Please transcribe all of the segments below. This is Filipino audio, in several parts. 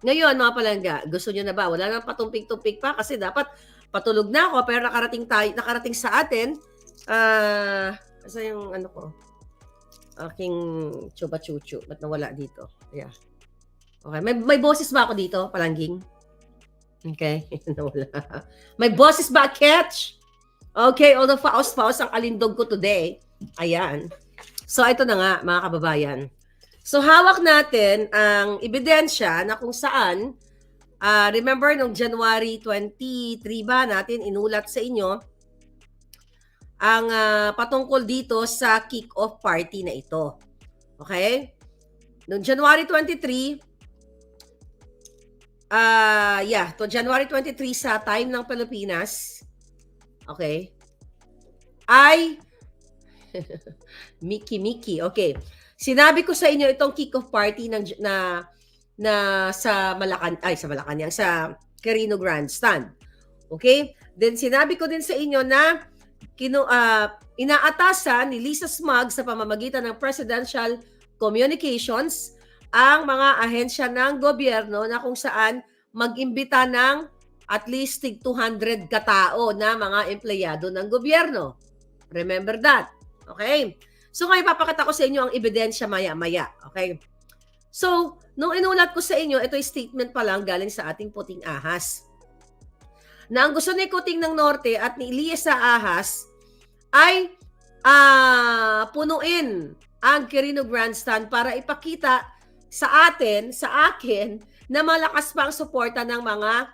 Ngayon, mga palangga, gusto niyo na ba? Wala nang patumpik-tumpik pa kasi dapat patulog na ako pero nakarating sa atin. Asa yung ano ko? Aking chupa chuchu. Ba't nawala dito? Yeah. Okay. May boses ba ako dito, palangging? Okay. Nawala. May boses ba, Catch? Okay, all the faos ang alindog ko today. Ayan. So, ito na nga, mga kababayan. So, hawak natin ang ebidensya na kung saan, remember, noong January 23 ba natin inulat sa inyo ang patungkol dito sa kick-off party na ito. Okay? Noong January 23, January 23 sa time ng Pilipinas, okay, ay Miki. Okay. Sinabi ko sa inyo itong kick-off party na sa Malacanang, sa Quirino Grandstand. Okay? Then sinabi ko din sa inyo na inaatasan ni Lisa Smug sa pamamagitan ng Presidential Communications ang mga ahensya ng gobyerno na kung saan mag-imbita ng at least 200 katao na mga empleyado ng gobyerno. Remember that. Okay? So ngayon papakita ko sa inyo ang ebidensya maya-maya. Okay? So, nung inulat ko sa inyo, ito ay statement pa lang galing sa ating puting ahas. Na ang gusto ni Kuting ng Norte at ni Elisa Ahas ay punuin ang Quirino Grandstand para ipakita sa akin, na malakas pa ang suporta ng mga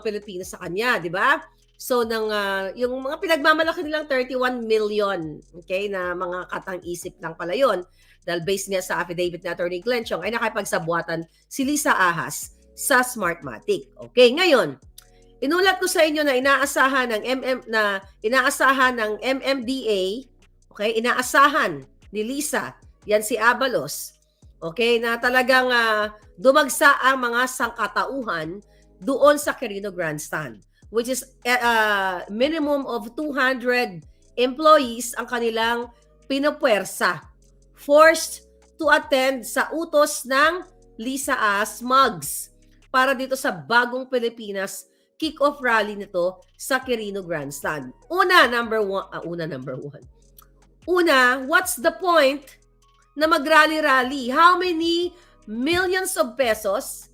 Pilipino sa kanya, di ba? So, yung mga pinagmamalaki nilang 31 million, okay, na mga katang-isip lang pala yun, dahil based niya sa affidavit ni Atty. Glenn Chong, ay nakipagsabuatan si Lisa Ahas sa Smartmatic. Okay, ngayon, inulat ko sa inyo na inaasahan ng MMDA, okay, inaasahan ni Lisa, yan si Abalos, okay, na talagang dumagsa ang mga sangkatauhan doon sa Quirino Grandstand, which is minimum of 200 employees ang kanilang pinupwersa, forced to attend sa utos ng Lisa Smugs para dito sa Bagong Pilipinas kick-off rally nito sa Quirino Grandstand. Number one. What's the point na mag-rally-rally? How many millions of pesos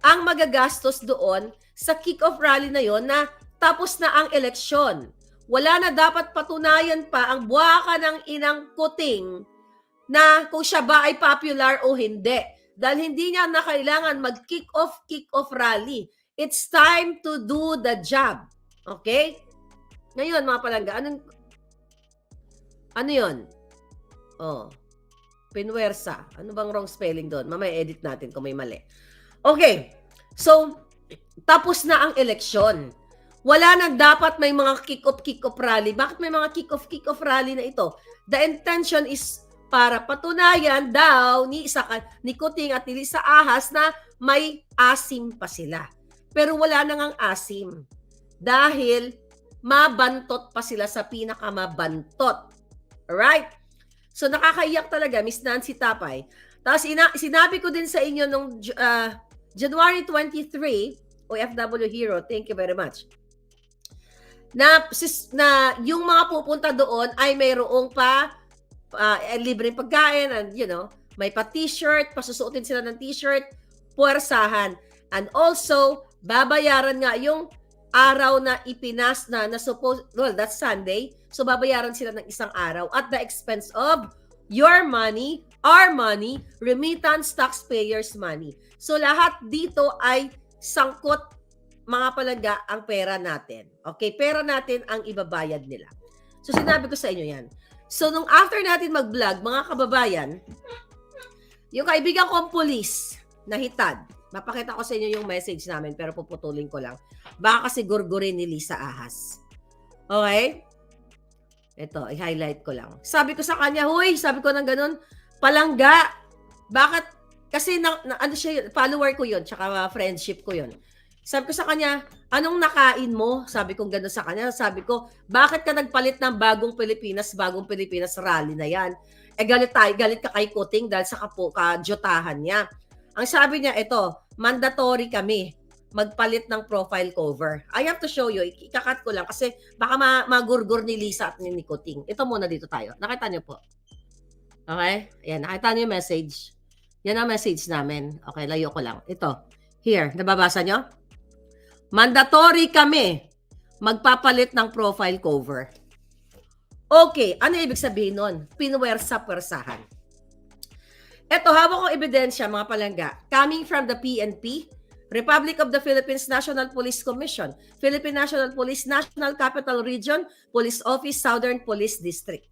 ang magagastos doon sa kick-off rally na yon na tapos na ang eleksyon? Wala na dapat patunayan pa ang buwaka ng inang Kuting na kung siya ba ay popular o hindi. Dahil hindi niya na kailangan mag-kick-off rally. It's time to do the job. Okay? Ngayon, mga palangga, ano yun? Pinwersa. Ano bang wrong spelling doon? Mamaya edit natin kung may mali. Okay. So, tapos na ang eleksyon. Wala na dapat may mga kick-off rally. Bakit may mga kick-off rally na ito? The intention is para patunayan daw ni Kuting at ni Lisa Ahas na may asim pa sila. Pero wala na ngang asim. Dahil mabantot pa sila sa pinakamabantot. Alright? So nakakaiyak talaga, Miss Nancy Tapay. Tapos sinabi ko din sa inyo nung January 23, OFW Hero, thank you very much, na yung mga pupunta doon ay mayroong pa libreng pagkain and may pa t-shirt, pasusuotin sila ng t-shirt, puwersahan. And also, babayaran nga yung araw na ipinas na suppose, well, that's Sunday. So, babayaran sila ng isang araw at the expense of your money, our money, remittance, taxpayers' money. So, lahat dito ay sangkot, mga palangga, ang pera natin. Okay? Pera natin ang ibabayad nila. So, sinabi ko sa inyo yan. So, nung after natin mag-vlog, mga kababayan, yung kaibigan kong pulis na hitad, mapakita ko sa inyo yung message namin pero puputulin ko lang. Baka kasi gurgurin ni Lisa Ahas. Okay? Ito, i-highlight ko lang. Sabi ko sa kanya, huy, sabi ko ng ganun, palangga. Bakit? Kasi ano siya, follower ko yun, tsaka friendship ko yun. Sabi ko sa kanya, anong nakain mo? Sabi ko gano'n sa kanya. Sabi ko, bakit ka nagpalit ng Bagong Pilipinas rally na yan? Galit ka kay Kuting dahil sa kajotahan niya. Ang sabi niya, ito, mandatory kami magpalit ng profile cover. I have to show you, ikakat ko lang kasi baka magurgur ni Lisa at ni Kuting. Ito muna dito tayo. Nakita niyo po. Okay? Ayan, nakita niyo yung message. Yan ang message namin. Okay, layo ko lang. Ito. Here, nababasa niyo? Mandatory kami magpapalit ng profile cover. Okay, ano ibig sabihin nun? Pinwersa-pwersahan. Ito, hawak kong ebidensya, mga palangga. Coming from the PNP, Republic of the Philippines National Police Commission, Philippine National Police National Capital Region, Police Office, Southern Police District.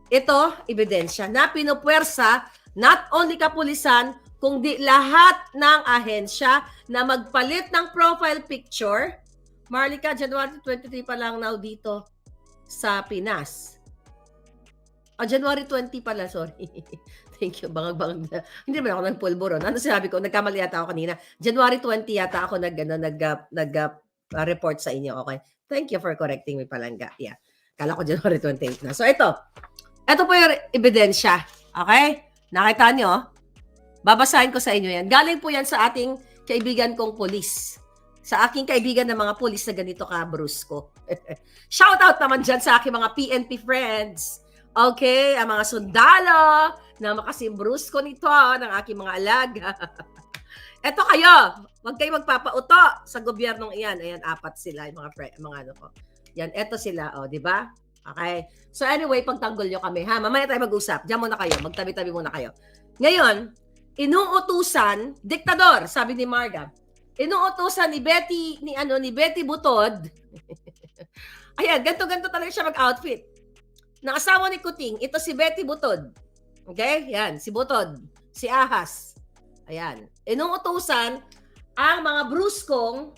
Ito, ebidensya na pinupwersa not only kapulisan, kundi lahat ng ahensya na magpalit ng profile picture. Marlica, January 23 pa lang now dito sa Pinas. January 20 pala, sorry. Thank you, bangag-bangag na. Hindi naman ako ng pulburon. Ano sinabi ko? Nagkamali yata ako kanina. January 20 yata ako report sa inyo. Okay? Thank you for correcting me, palangga. Yeah. Kala ko January 28 na. So, ito po yung ebidensya. Okay? Nakita nyo? Babasahin ko sa inyo yan. Galing po yan sa ating kaibigan kong polis. Sa aking kaibigan ng mga polis na ganito ka-brusko. Shout out naman dyan sa aking mga PNP friends. Okay? Ang mga sundalo na makasimbrusko nito ng aking mga alaga. Eto kayo. Huwag kayo magpapauto sa gobyernong iyan. Ayan, 4 sila. Yung mga ano ko. Yan, eto sila. O, di ba? Okay? So anyway, pagtanggol nyo kami, ha? Mamaya tayo mag-usap. Diyan muna kayo. Magtabi-tabi muna kayo. Ngayon, inuutusan, diktador, sabi ni Marga, inuutusan ni Betty Butod. Ayan, ganto-ganto talaga siya mag-outfit. Nakasawa ni Kuting, ito si Betty Butod. Okay? Yan, si Butod. Si Ahas. Ayan. Inuutusan ang mga bruskong,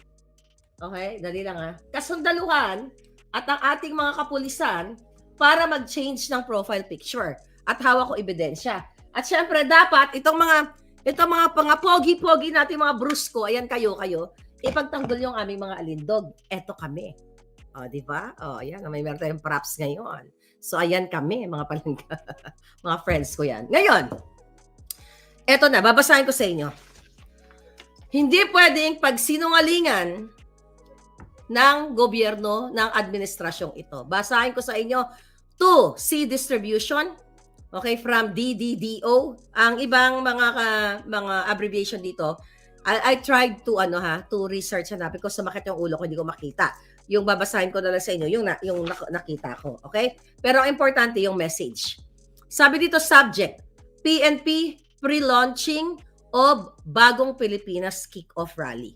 okay, dali lang ha, kasundaluhan at ang ating mga kapulisan para mag-change ng profile picture. At hawak ko ebidensya. At syempre, dapat itong mga pogi-pogi natin, mga brusko, ayan kayo, ipagtanggol yung aming mga alindog. Eto kami. O, di ba? O, ayan, meron tayong props ngayon. So, ayan kami, mga palangga. Mga friends ko yan. Ngayon, eto na, babasahin ko sa inyo. Hindi pwedeng pagsinungalingan ng gobyerno ng administrasyong ito. Basahin ko sa inyo, 2C distribution, okay, from DDDO. Ang ibang mga abbreviation dito, I tried to to research hanapin ko, sumakit yung ulo ko, hindi ko makita. Yung babasahin ko na lang sa inyo, yung nakita ko, okay? Pero ang importante yung message. Sabi dito, subject, PNP pre-launching of Bagong Pilipinas Kick-Off Rally.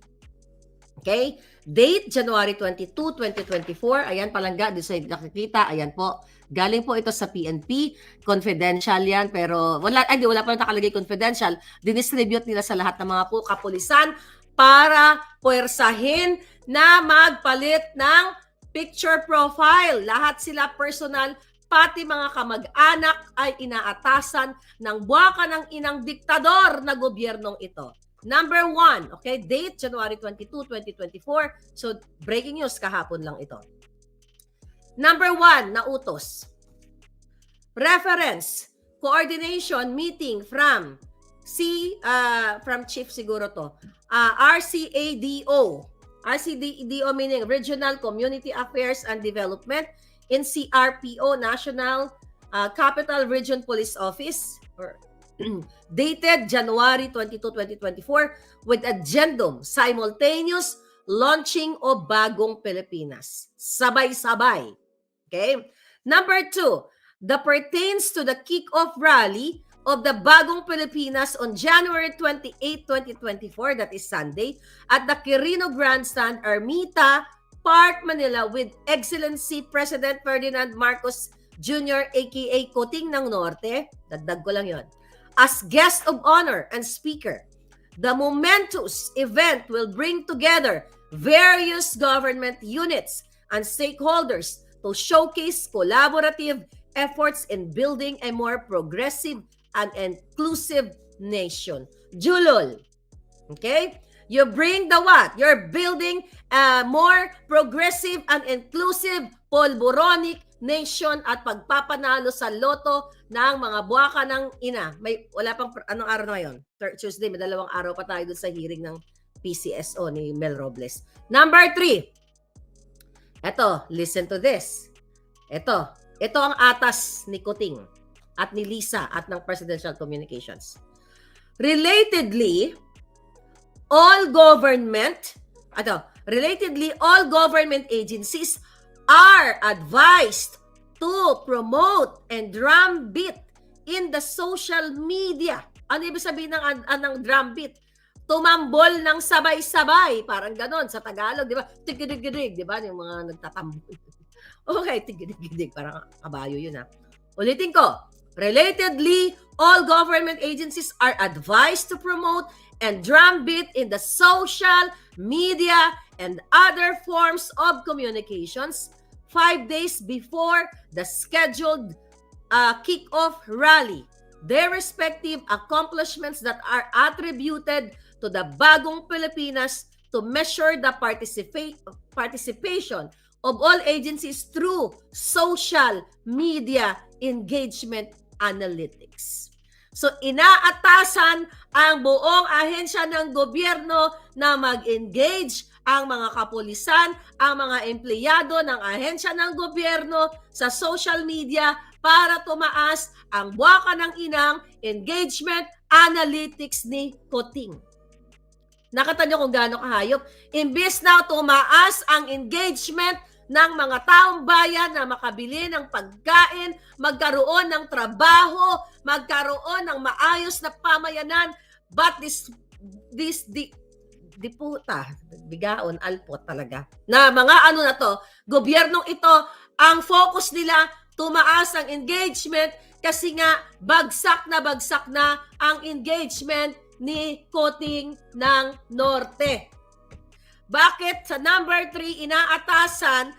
Okay? Date, January 22, 2024. Ayan, palangga, doon sa nakikita. Ayan po. Galing po ito sa PNP. Confidential yan, pero wala pa nakalagay confidential. Dinistribute nila sa lahat ng mga kapulisan para puwersahin na magpalit ng picture profile. Lahat sila personal, pati mga kamag-anak ay inaatasan ng buwaka ng inang diktador na gobyernong ito. Number 1, okay, date January 22, 2024. So, breaking news kahapon lang ito. Number 1 na utos. Reference, coordination meeting from Chief siguro to. RCADO. RCADO meaning Regional Community Affairs and Development in CRPO, National Capital Region Police Office, or dated January 22, 2024 with addendum simultaneous launching of Bagong Pilipinas. Sabay-sabay. Okay? Number 2, that pertains to the kick-off rally of the Bagong Pilipinas on January 28, 2024, that is Sunday, at the Quirino Grandstand, Ermita, Park, Manila, with Excellency President Ferdinand Marcos Jr., aka Kuting ng Norte, dagdag ko lang yon, as guest of honor and speaker. The momentous event will bring together various government units and stakeholders to showcase collaborative efforts in building a more progressive and inclusive nation. Julol. Okay? You bring the what? You're building a more progressive and inclusive polboronic nation at pagpapanalo sa loto ng mga buwaka ng ina. Wala pang, anong araw na ngayon? Tuesday, may 2 araw pa tayo dun sa hearing ng PCSO ni Mel Robles. Number 3. Eto, listen to this. Ito ang atas ni Kuting at ni Lisa at ng Presidential Communications. Relatedly, all government agencies are advised to promote and drumbeat in the social media. Ano ibig sabihin ng drumbeat? Tumambol ng sabay-sabay. Parang ganon sa Tagalog, di ba? Tigidig-gidig, di ba? Yung mga nagtatambol. Okay, tigidig-gidig. Parang kabayo yun, ha? Ulitin ko. Relatedly, all government agencies are advised to promote and drumbeat in the social media and other forms of communications 5 days before the scheduled kick-off rally their respective accomplishments that are attributed to the Bagong Pilipinas to measure the participation of all agencies through social media engagement analytics. So, inaatasan ang buong ahensya ng gobyerno na mag-engage ang mga kapulisan, ang mga empleyado ng ahensya ng gobyerno sa social media para tumaas ang buwaka ng inang engagement analytics ni Kuting. Nakita nyo kung gaano kahayop? Imbis na tumaas ang engagement ng mga taong bayan na makabili ng pagkain, magkaroon ng trabaho, magkaroon ng maayos na pamayanan, but bigaon, alpot talaga. Na mga ano na to, gobyernong ito, ang focus nila, tumaas ang engagement kasi nga bagsak na ang engagement ni Kuting ng Norte. Bakit sa number 3 inaatasan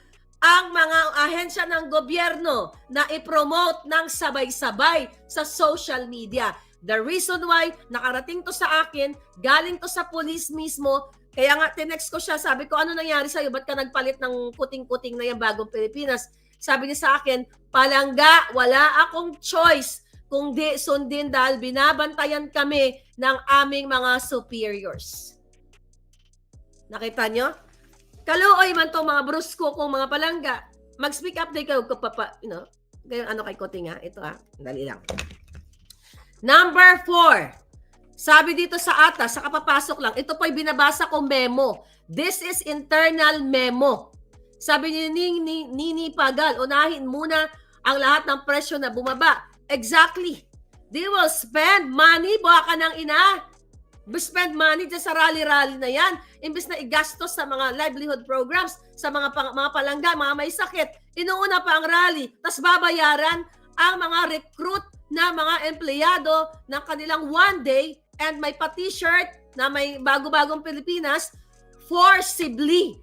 ang mga ahensya ng gobyerno na i-promote ng sabay-sabay sa social media? The reason why nakarating to sa akin, galing to sa police mismo, kaya nga tinext ko siya, sabi ko, ano nangyari sa'yo? Ba't ka nagpalit ng kuting-kuting na yung Bagong Pilipinas? Sabi niya sa akin, palangga, wala akong choice kung di sundin dahil binabantayan kami ng aming mga superiors. Nakita nyo? Kaluoy man tong mga brusko kong mga palangga. Mag-speak up din kayo kayo ano kay Kuting ha. Ito ha, dali lang. Number 4. Sabi dito sa atas, sa kapapasok lang, ito po'y binabasa kong memo. This is internal memo. Sabi ni Nini Pagal, unahin muna ang lahat ng presyo na bumaba. Exactly. They will spend money, baka ng ina. Spend money dyan sa rally-rally na yan. Imbis na igastos sa mga livelihood programs, sa mga palangga, mga may sakit. Inuuna pa ang rally. Tas babayaran ang mga recruit na mga empleyado ng kanilang one day and may pa-t-shirt na may bago-bagong Pilipinas, forcibly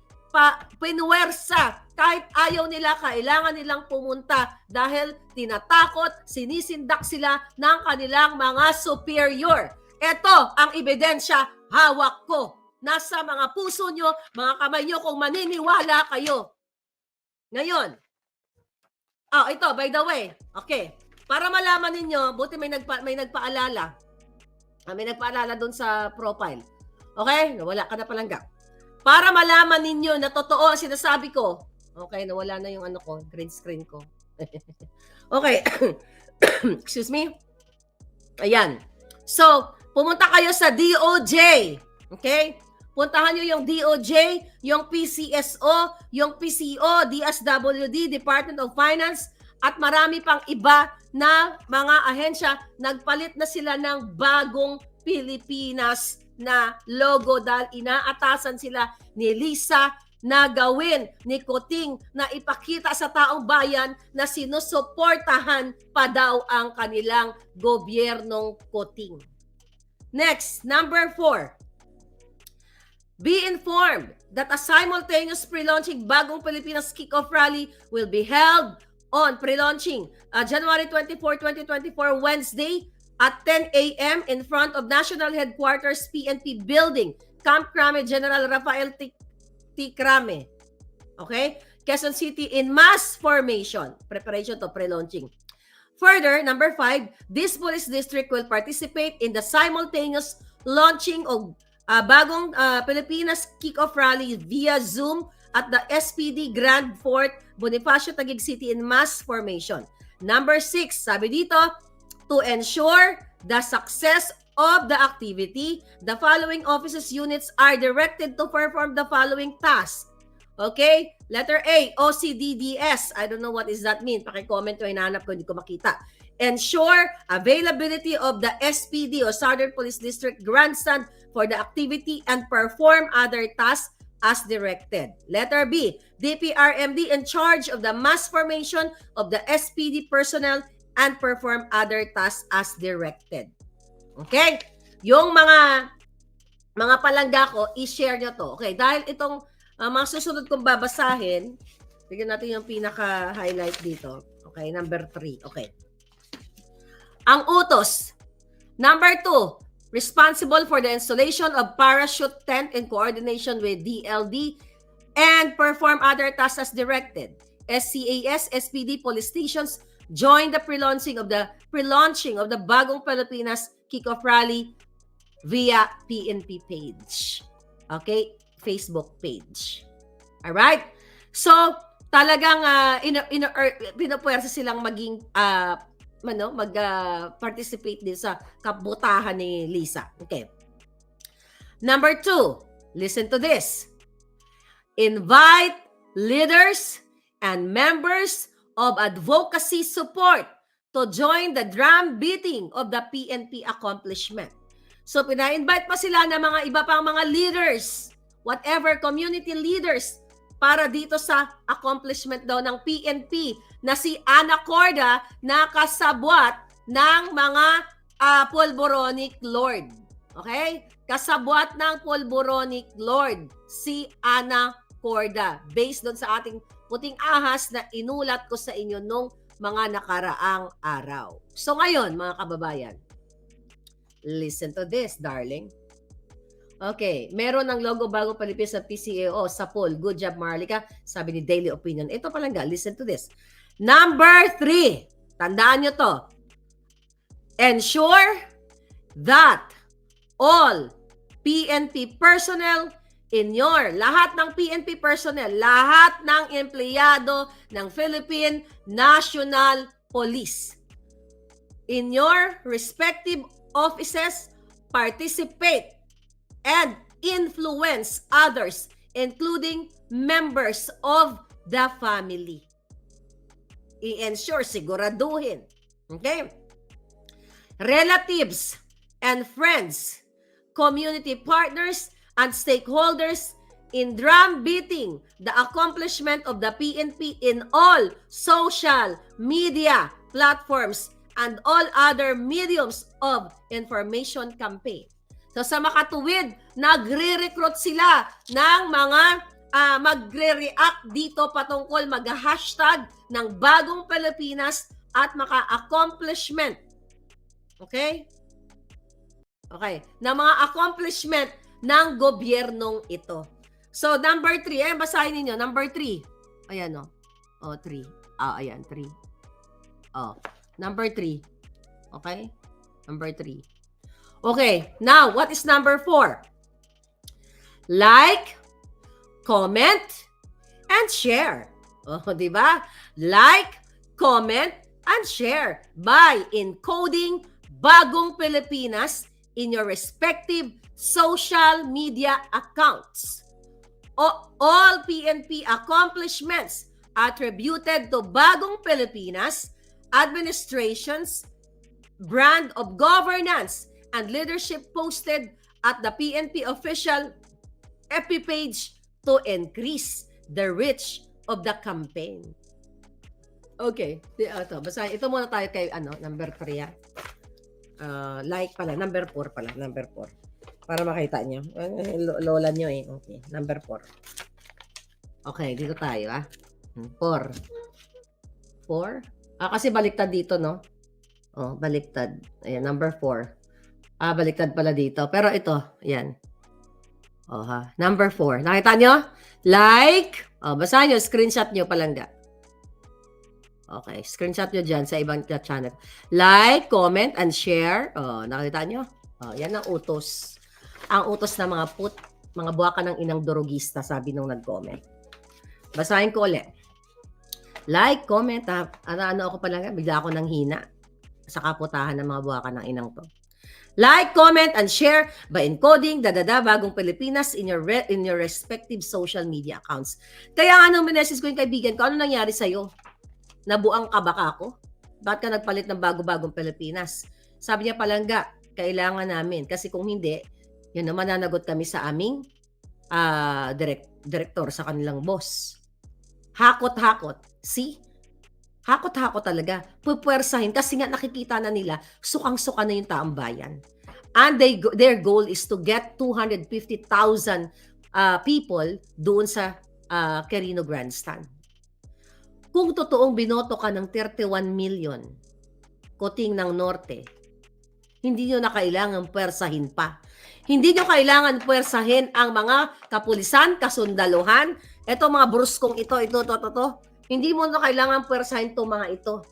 pinuwersa. Kahit ayaw nila, kailangan nilang pumunta dahil tinatakot, sinisindak sila ng kanilang mga superior. Ito ang ebidensya, hawak ko. Nasa mga puso nyo, mga kamay nyo kung maniniwala kayo. Ngayon, ito, by the way, okay, para malaman ninyo, buti may nagpaalala. May nagpaalala doon sa profile. Okay? Nawala ka na palangga. Para malaman ninyo na totoo ang sinasabi ko. Okay, nawala na yung green screen ko. Okay. Excuse me. Ayan. So, pumunta kayo sa DOJ. Okay? Puntahan nyo yung DOJ, yung PCSO, yung PCO, DSWD, Department of Finance, at marami pang iba na mga ahensya. Nagpalit na sila ng Bagong Pilipinas na logo dahil inaatasan sila ni Lisa na gawin ni Kuting na ipakita sa taong bayan na sinusuportahan pa daw ang kanilang gobyernong Kuting. Next, number 4. Be informed that a simultaneous pre-launching Bagong Pilipinas Kickoff Rally will be held on pre-launching January 24, 2024, Wednesday at 10 a.m. in front of National Headquarters PNP Building, Camp Crame, General Rafael T. Crame. Okay? Quezon City in mass formation. Preparation to pre-launching. Further, number 5, this police district will participate in the simultaneous launching of bagong Pilipinas Kick-Off Rally via Zoom at the SPD Grand Fort, Bonifacio, Taguig City in mass formation. Number 6, sabi dito, to ensure the success of the activity, the following offices units are directed to perform the following tasks. Okay? Letter A, OCDDS. I don't know what is that mean. Paki-comment ko, hinahanap ko, hindi ko makita. Ensure availability of the SPD o Southern Police District grandstand for the activity and perform other tasks as directed. Letter B, DPRMD in charge of the mass formation of the SPD personnel and perform other tasks as directed. Okay? Yung mga palangga ko, i-share nyo to. Okay? Dahil itong mga susunod kong babasahin, bigyan natin yung pinaka-highlight dito. Okay? Number 3. Okay. Ang utos. Number 2, responsible for the installation of parachute tent in coordination with DLD and perform other tasks as directed. SCAS, SPD police stations join the pre-launching of the Bagong Pilipinas Kick-Off Rally via PNP page. Okay? Facebook page. Alright? So, talagang pinapwersa silang maging mag-participate din sa kabutahan ni Lisa. Okay. Number 2, listen to this. Invite leaders and members of advocacy support to join the drum beating of the PNP accomplishment. So, pina-invite pa sila ng mga iba pang mga leaders, whatever community leaders, para dito sa accomplishment daw ng PNP na si Ana Corda na kasabwat ng mga Polboronic Lord. Okay? Kasabwat ng Polboronic Lord, si Ana Corda. Based doon sa ating puting ahas na inulat ko sa inyo nung mga nakaraang araw. So ngayon, mga kababayan, listen to this, darling. Okay, meron ng logo Bagong Pilipinas sa PCAO sa poll. Good job, Marlica. Sabi ni Daily Opinion. Ito palangga, listen to this. Number 3, tandaan nyo to. Ensure that all PNP personnel lahat ng PNP personnel, lahat ng empleyado ng Philippine National Police in your respective offices participate and influence others, including members of the family. I-ensure, siguraduhin. Okay? Relatives and friends, community partners, and stakeholders in drum beating the accomplishment of the PNP in all social media platforms and all other mediums of information campaign. So sa makatuwid, nagre-recruit sila ng mga magre-react dito patungkol mag-hashtag ng Bagong Pilipinas at maka-accomplishment. Okay? Okay. Na mga accomplishment ng gobyernong ito. So, number 3. Basahin ninyo. Number 3. Ayan, o. Oh. 3. Ayan, 3. Oh. Number 3. Okay? Number 3. Okay. Now, what is number 4? Like, comment, and share. Oh, di ba? Like, comment, and share by encoding Bagong Pilipinas in your respective social media accounts. All PNP accomplishments attributed to Bagong Pilipinas, administration's brand of governance and leadership posted at the PNP official FB page to increase the reach of the campaign. Okay, basahin. Ito muna tayo kay number 3. Like pala, number 4 pala, number 4. Para makita nyo. Lola nyo eh. Okay, number 4. Okay, dito tayo 4. 4? Kasi baliktad dito, no? Oh, baliktad. Ayan, number 4. Baliktad pala dito. Pero ito, ayan. O ha, number 4. Nakita nyo? Like. O, basahin nyo, screenshot nyo palangga. Okay, screenshot nyo dyan sa ibang channel. Like, comment, and share. O, nakita nyo? O, yan ang utos. Ang utos ng mga buwaka ng inang durugista, sabi nung nag-comment. Basahin ko ulit. Like, comment, ha? Ano ako palangga? Bigla ako nang hina sa kaputahan ng mga buwaka ng inang to. Like, comment, and share by encoding Bagong Pilipinas in your respective social media accounts. Kaya nga nung minesis ko yung kaibigan ko, ano nangyari sa'yo? Nabuang ka baka ako? Bakit ka nagpalit ng Bagong Pilipinas? Sabi niya palangga, kailangan namin. Kasi kung hindi, yun naman nanagot kami sa aming director, sa kanilang boss. Hakot-hakot. See? Hakot-hakot talaga. Pupwersahin kasi nga nakikita na nila sukang-suka na yung taong bayan. And their goal is to get 250,000 people doon sa Quirino Grandstand. Kung totoong binoto ka ng 31 million Kuting ng Norte, hindi nyo na kailangan pwersahin pa. Hindi nyo kailangan pwersahin ang mga kapulisan, kasundaluhan, eto mga bruskong ito. Hindi mo na kailangan pwersahin itong mga ito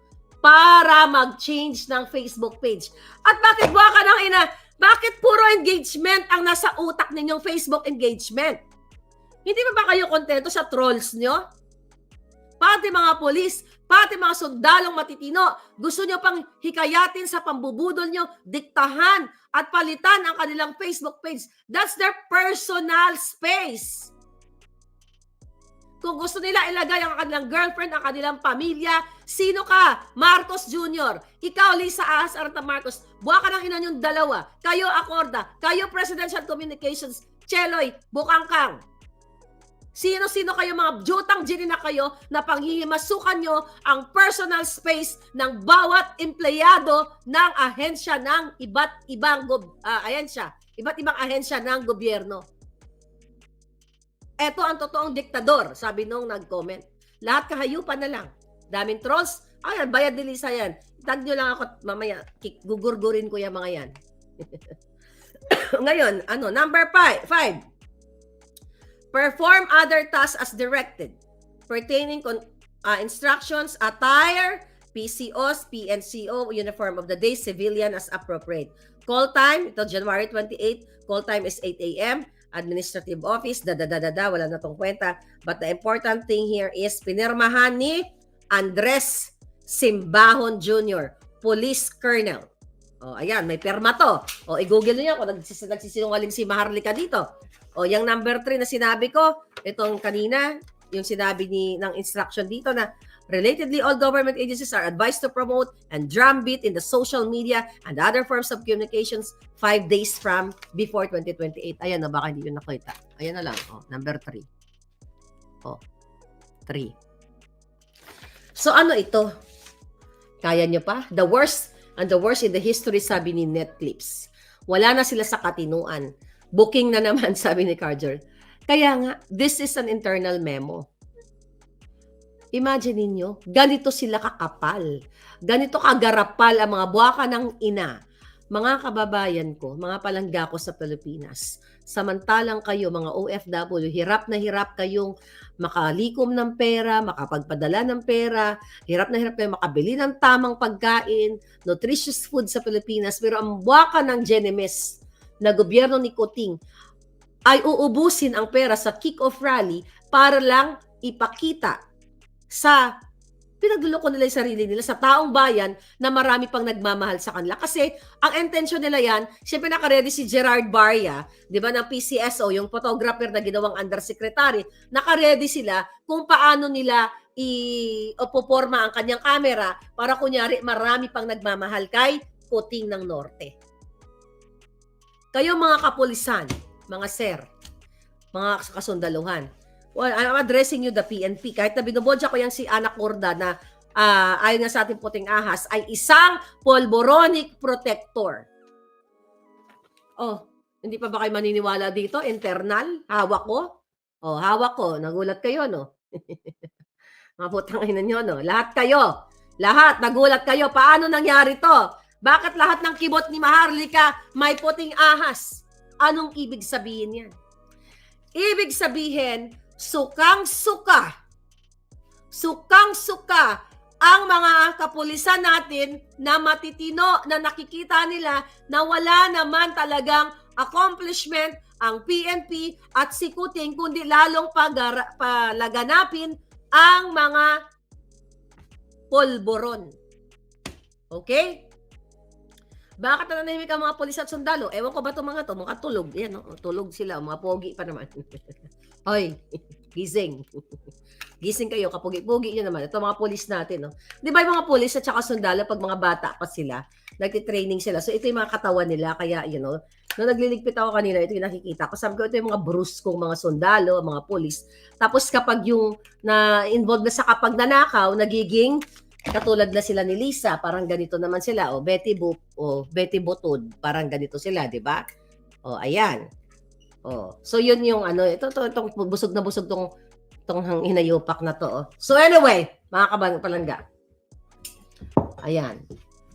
para mag-change ng Facebook page. At bakit buwaka ng ina? Bakit puro engagement ang nasa utak ninyong Facebook engagement? Hindi ba kayo kontento sa trolls nyo? Pati mga polis, pati mga sundalong matitino, gusto nyo pang hikayatin sa pambubudol nyo, diktahan at palitan ang kanilang Facebook page. That's their personal space. Kung gusto nila ilagay ang kanilang girlfriend, ang kanilang pamilya, sino ka? Marcos Jr. Ikaw, Lisa Ahas Arta Marcos. Buwa ka ng ina niyong dalawa. Kayo, Acorda. Kayo, Presidential Communications. Cheloy, Bukangkang. Sino-sino kayo, mga jutang gini na kayo na panghihimasukan nyo ang personal space ng bawat empleyado ng ahensya ng iba't ibang ahensya ng gobyerno. Eto ang totoong diktador, sabi nung nag-comment. Lahat kahayupan na lang. Daming trolls. Ayan, bayad ni Lisa yan. Tag nyo lang ako mamaya. Gugurgurin ko yung mga yan. Ngayon, number 5. Perform other tasks as directed. Pertaining instructions, attire, PCOs, PNCO, uniform of the day, civilian as appropriate. Call time, ito January 28. Call time is 8 a.m. Administrative office, wala na tong kwenta. But the important thing here is pinirmahan ni Andres Simbahon Jr., Police Colonel. O, ayan, may perma to. O, i-google niyo kung nagsisinungaling si Maharlika dito. O, yung number 3 na sinabi ko, itong kanina, yung sinabi ng instruction dito na relatedly, all government agencies are advised to promote and drumbeat in the social media and other forms of communications 5 days from before 2028. Ayan na, baka hindi yun nakita. Ayan na lang. O, number 3. O, 3. So, ano ito? Kaya nyo pa? The worst in the history, sabi ni Netflix. Wala na sila sa katinuan. Booking na naman, sabi ni Carter. Kaya nga, this is an internal memo. Imagine niyo, ganito sila kakapal. Ganito kagarapal ang mga buwaka ng ina. Mga kababayan ko, mga palangga ko sa Pilipinas. Samantalang kayo, mga OFW, hirap na hirap kayong makalikom ng pera, makapagpadala ng pera, hirap na hirap kayong makabili ng tamang pagkain, nutritious food sa Pilipinas. Pero ang buwaka ng Genemes na gobyerno ni Kuting ay uubusin ang pera sa kick-off rally para lang ipakita sa pinagluloko nila yung sarili nila sa taong bayan na marami pang nagmamahal sa kanila. Kasi ang intention nila yan, siyempre naka-ready si Gerard Barria, di ba, ng PCSO, yung photographer na ginawang undersecretary, naka-ready sila kung paano nila ipoporma ang kanyang camera para kunyari marami pang nagmamahal kay Kuting ng Norte. Kayo mga kapulisan, mga sir, mga kasundaluhan, well, I'm addressing you the PNP. Kahit na binubodya ko yan si Ana Corda na ayon nga sa ating puting ahas, ay isang polboronic protector. Oh, hindi pa ba kayo maniniwala dito? Internal? Hawak ko? Oh, hawak ko. Nagulat kayo, no? Mga putang ina nyo, no? Lahat kayo. Lahat, nagulat kayo. Paano nangyari to? Bakit lahat ng kibot ni Maharlika may puting ahas? Anong ibig sabihin yan? Ibig sabihin, sukang-suka ang mga kapulisan natin na matitino na nakikita nila na wala naman talagang accomplishment ang PNP at si Kuting, kundi lalong palaganapin ang mga polboron. Okay? Bakit nananahimik ang mga pulis at sundalo? Ewan ko ba itong mga to? Mga tulog. Yan, no? Tulog sila. Mga pogi pa naman. Hoy, gising. Gising kayo, kapugi-pugi nyo naman. Ito mga pulis natin, no? Di ba yung mga pulis at saka sundalo, pag mga bata pa sila, nagtitraining sila. So, ito yung mga katawan nila. Kaya, nung nagliligpit ako kanina, ito yung nakikita ko. Sabi ko, ito yung mga bruskong mga sundalo, mga pulis. Tapos, kapag yung na-involved na sa kapag nanakaw, nagiging katulad na sila ni Lisa, parang ganito naman sila. O, Betty Butod, parang ganito sila, di ba? O, ayan. O, so, yun yung itong busog na busog tong hinayupak na to. Oh. So anyway, mga palangga. Ayan.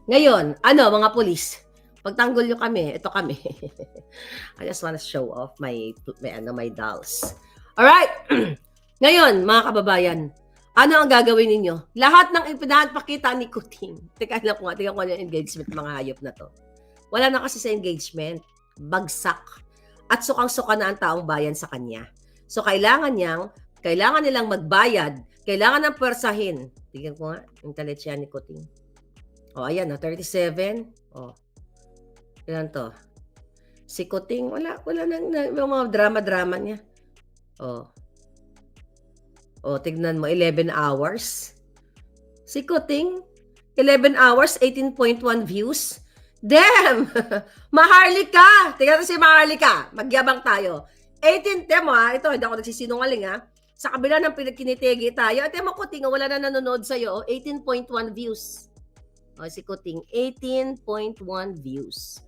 Ngayon, mga pulis, pagtanggol nyo kami, ito kami. I just wanna show off my dolls. Alright. Ngayon, mga kababayan, ano ang gagawin ninyo? Lahat ng ipinagpakita ni Kuting. Tingnan ko yung engagement mga hayop na to. Wala na kasi sa engagement. Bagsak. At sukang-suka na ang taong bayan sa kanya. So kailangan nilang magbayad, kailangan ng pwersahin. Tingnan ko nga, yung taletsya ni Kuting. O, ayan, 37. O, ilan to? Si Kuting, wala nang yung mga drama-drama niya. O, tignan mo, 11 hours. Si Kuting, 11 hours, 18.1 views. Damn! Maharlika! Tingnan mo si Maharlika. Magyabang tayo. 18, temo ito, hindi ako nagsisinungaling Sa kabila ng pinagkinitegi tayo, at mo Kuting, wala na nanonood sa'yo, 18.1 views. O, si Kuting, 18.1 views.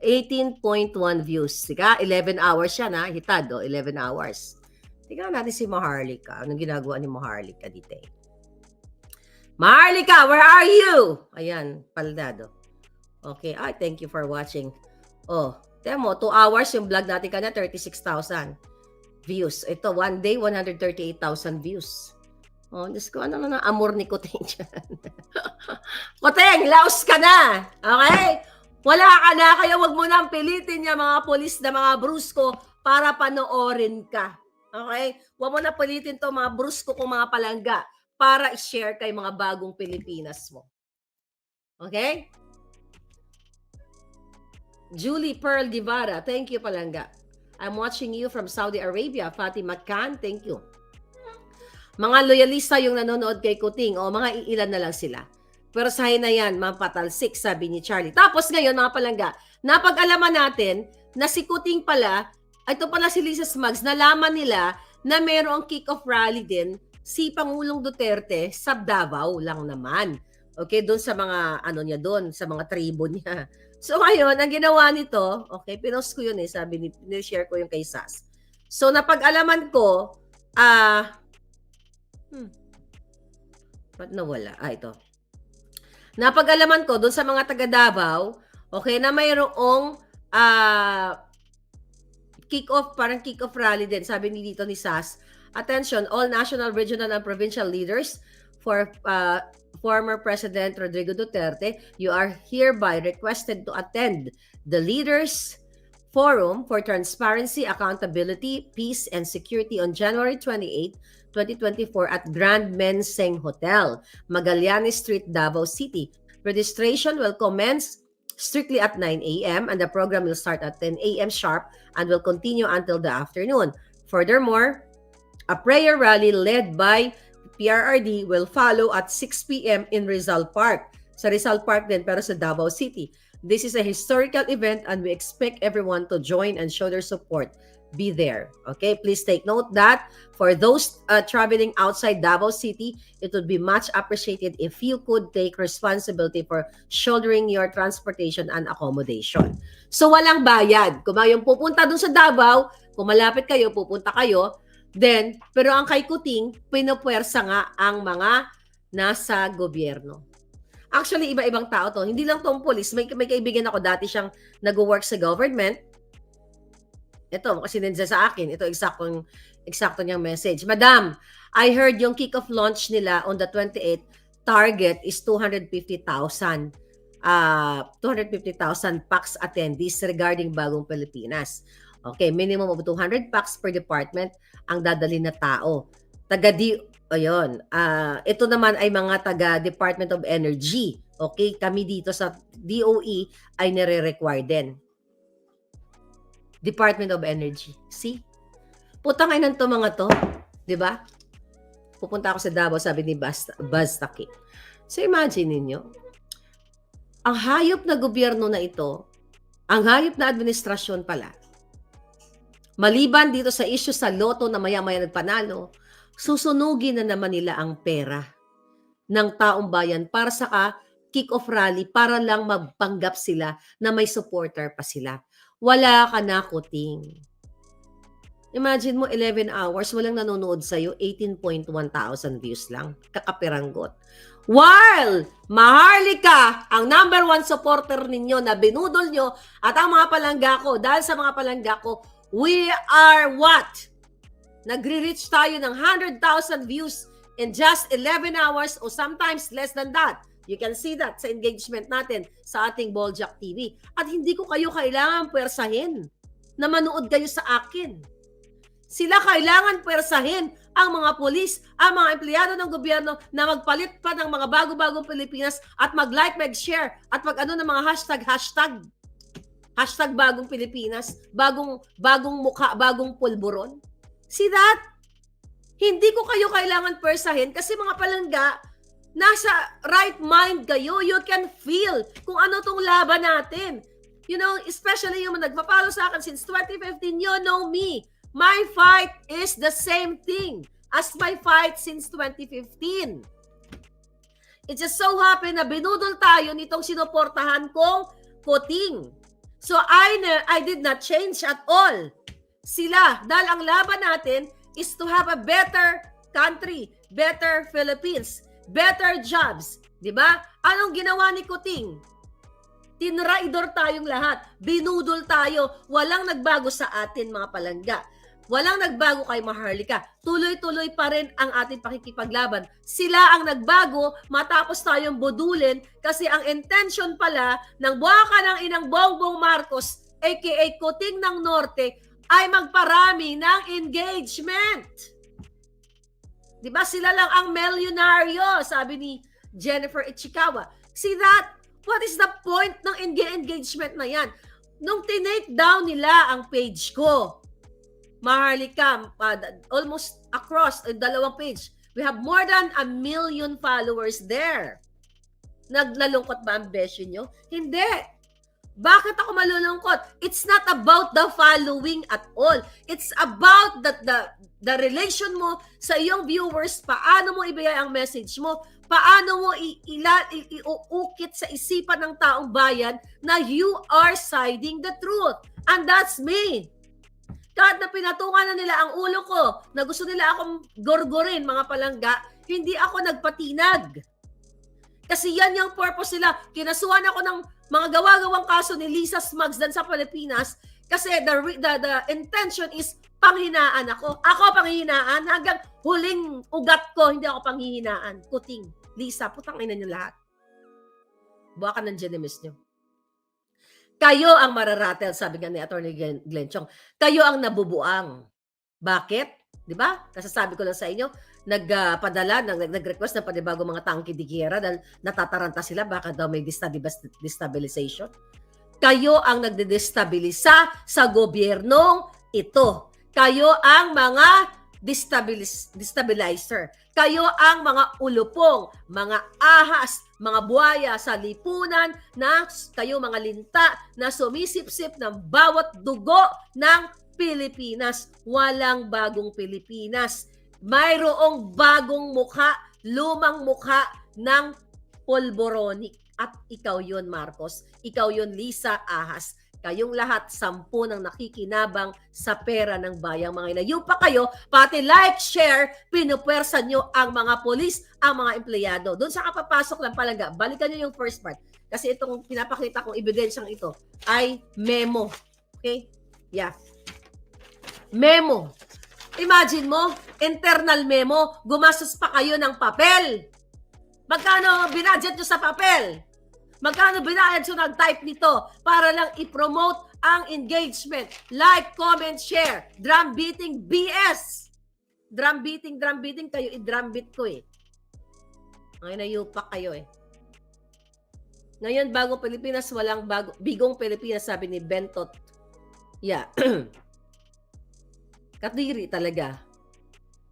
18.1 views. Sika, 11 hours siya na, hitad, 11 hours. Tingnan natin si Maharlika. Anong ginagawa ni Maharlika dito? Maharlika, where are you? Ayan, paldado. Okay, thank you for watching. Temo, 2 hours yung vlog natin kanina, 36,000 views. Ito, one day, 138,000 views. Diyos ko, ano na amor ni Kuting dyan? Kuting, laos ka na! Okay? Wala ka na, kaya wag mo nang pilitin yung mga pulis na mga brusko para panoorin ka. Okay? Wag mo na pilitin to mga brusko kung mga palangga para i-share kay mga bagong Pilipinas mo. Okay? Julie Pearl Divara, thank you palangga. I'm watching you from Saudi Arabia. Fatima Khan, thank you. Mga loyalista yung nanonood kay Kuting, mga iilan na lang sila. Pero sahin na yan, mapatalsik, sabi ni Charlie. Tapos ngayon, mga palangga, napag-alaman natin na si Kuting pala, ito pala si Lisa Smugs, nalaman nila na mayroong kick-off rally din si Pangulong Duterte sa Davao lang naman. Okay, doon sa mga, niya doon, sa mga tribo niya. So ngayon, ang ginawa nito, okay, pinost ko yun sabi ni-share ko yung kay Sas. So napag-alaman ko, ba't nawala? Ito. Napag-alaman ko doon sa mga taga Davao, okay, na mayroong parang kick-off rally din. Sabi dito ni Sas, attention, all national, regional, and provincial leaders for former President Rodrigo Duterte, you are hereby requested to attend the Leaders Forum for Transparency, Accountability, Peace, and Security on January 28, 2024 at Grand Menseng Hotel, Magallanes Street, Davao City. Registration will commence strictly at 9 a.m. and the program will start at 10 a.m. sharp and will continue until the afternoon. Furthermore, a prayer rally led by PRRD will follow at 6 p.m. in Rizal Park. Sa Rizal Park din, pero sa Davao City. This is a historical event and we expect everyone to join and show their support. Be there. Okay, please take note that for those traveling outside Davao City, it would be much appreciated if you could take responsibility for shouldering your transportation and accommodation. So walang bayad. Kung yung pupunta dun sa Davao, kung malapit kayo, pupunta kayo, then, pero ang kay Kuting, pinupwersa nga ang mga nasa gobyerno. Actually, iba-ibang tao to. Hindi lang tong police. May kaibigan ako, dati siyang nag-work sa government. Ito, kasi din sa akin, ito eksakto niyang message. Madam, I heard yung kick-off launch nila on the 28th, target is 250,000. 250,000 PAX attendees regarding Bagong Pilipinas. Okay, minimum of 200 PAX per department ang dadali na tao. Ayun, ito naman ay mga taga Department of Energy. Okay, kami dito sa DOE ay nire-require din. Department of Energy. See? Putang ina to mga to, 'di ba? Pupunta ako sa Davao, sabi ni Buzz Taki. So imagine ninyo, ang hayop na gobyerno na ito, ang hayop na administrasyon pala, maliban dito sa issue sa loto na maya-maya nagpanalo, susunugin na naman nila ang pera ng taong bayan para sa kick-off rally para lang magpanggap sila na may supporter pa sila. Wala ka na, Kuting. Imagine mo, 11 hours, walang nanonood sa'yo, 18,100 views lang. Kakapiranggot. While Maharlika, ang number 1 supporter ninyo na binudol nyo, at ang mga palangga ko, dahil sa mga palangga ko, we are what? Nagre-reach tayo ng 100,000 views in just 11 hours or sometimes less than that. You can see that sa engagement natin sa ating Boljak TV. At hindi ko kayo kailangan puwersahin na manood kayo sa akin. Sila kailangan puwersahin ang mga pulis, ang mga empleyado ng gobyerno na magpalit pa ng mga bago-bagong Pilipinas at mag-like, mag-share at mag-ano ng mga hashtag. Hashtag bagong Pilipinas, bagong mukha, bagong pulburon. See that? Hindi ko kayo kailangan puwersahin kasi mga palangga, nasa right mind kayo. You can feel kung ano tong laban natin. You know, especially yung nagpa-follow sa akin since 2015, you know me. My fight is the same thing as my fight since 2015. It just so happened na binudol tayo nitong sinuportahan kong Kuting. So I did not change at all. Sila, dahil ang laban natin is to have a better country, better Philippines, better jobs. Diba? Anong ginawa ni Kuting? Tinraidor tayong lahat. Binudol tayo. Walang nagbago sa atin, mga palangga. Walang nagbago kay Maharlika. Tuloy-tuloy pa rin ang ating pakikipaglaban. Sila ang nagbago matapos tayong budulin kasi ang intention pala ng buwaka ng inang Bongbong Marcos, aka Kuting ng Norte, ay magparami ng engagement. Diba sila lang ang milyonaryo, sabi ni Jennifer Ichikawa. See that? What is the point ng engagement na yan? Nung tinake down nila ang page ko, Maharlika, almost across, dalawang page, we have more than 1 million followers there. Naglalungkot ba ang besyo nyo? Hindi. Bakit ako malulungkot? It's not about the following at all. It's about the relation mo sa iyong viewers, paano mo ibigay ang message mo, paano mo iuukit sa isipan ng taong bayan na you are siding the truth. And that's me. Kahit na pinatungan na nila ang ulo ko, na gusto nila akong gorgorin, mga palangga, hindi ako nagpatinag. Kasi yan yung purpose nila. Kinasuhan ako ng mga gawa-gawang kaso ni Lisa Smugs dan sa Pilipinas kasi the intention is panghinaan ako. Ako panghihinaan hanggang huling ugat ko, hindi ako panghihinaan. Kuting, Lisa, putang ina nyo lahat. Buwa ka ng genemis nyo. Kayo ang mararatel, sabi nga ni Atty. Glenn Chong. Kayo ang nabubuang. Bakit? Di ba? Kasasabi ko lang sa inyo, nag-request ng panibago mga tangki di Guerra dahil natataranta sila, baka daw may destabilization. Kayo ang nagdedestabilisa sa gobyernong ito. Kayo ang mga destabilizer. Kayo ang mga ulupong, mga ahas, mga buhaya sa lipunan na kayo mga linta na sumisipsip ng bawat dugo ng Pilipinas. Walang bagong Pilipinas. Mayroong bagong mukha, lumang mukha ng polboronic. At ikaw yon Marcos. Ikaw yon Lisa Ahas. Kayong lahat, 10 ng nakikinabang sa pera ng bayang mga ilayo pa kayo, pati like, share, pinupwersa nyo ang mga polis, ang mga empleyado. Doon sa kapapasok lang palangga, balikan nyo yung first part. Kasi itong pinapakita kong ebidensyang ito ay memo. Okay? Yeah. Memo. Imagine mo, internal memo, gumastos pa kayo ng papel. Magkano binadget nyo sa papel? Magkano binayad nyo ng type nito para lang i-promote ang engagement? Like, comment, share. Drum beating, BS. Drum beating, kayo i-drum beat ko eh. Ngayon nayupak kayo eh. Ngayon, bagong Pilipinas, walang bigong Pilipinas, sabi ni Bentot. Yeah. Katiri talaga.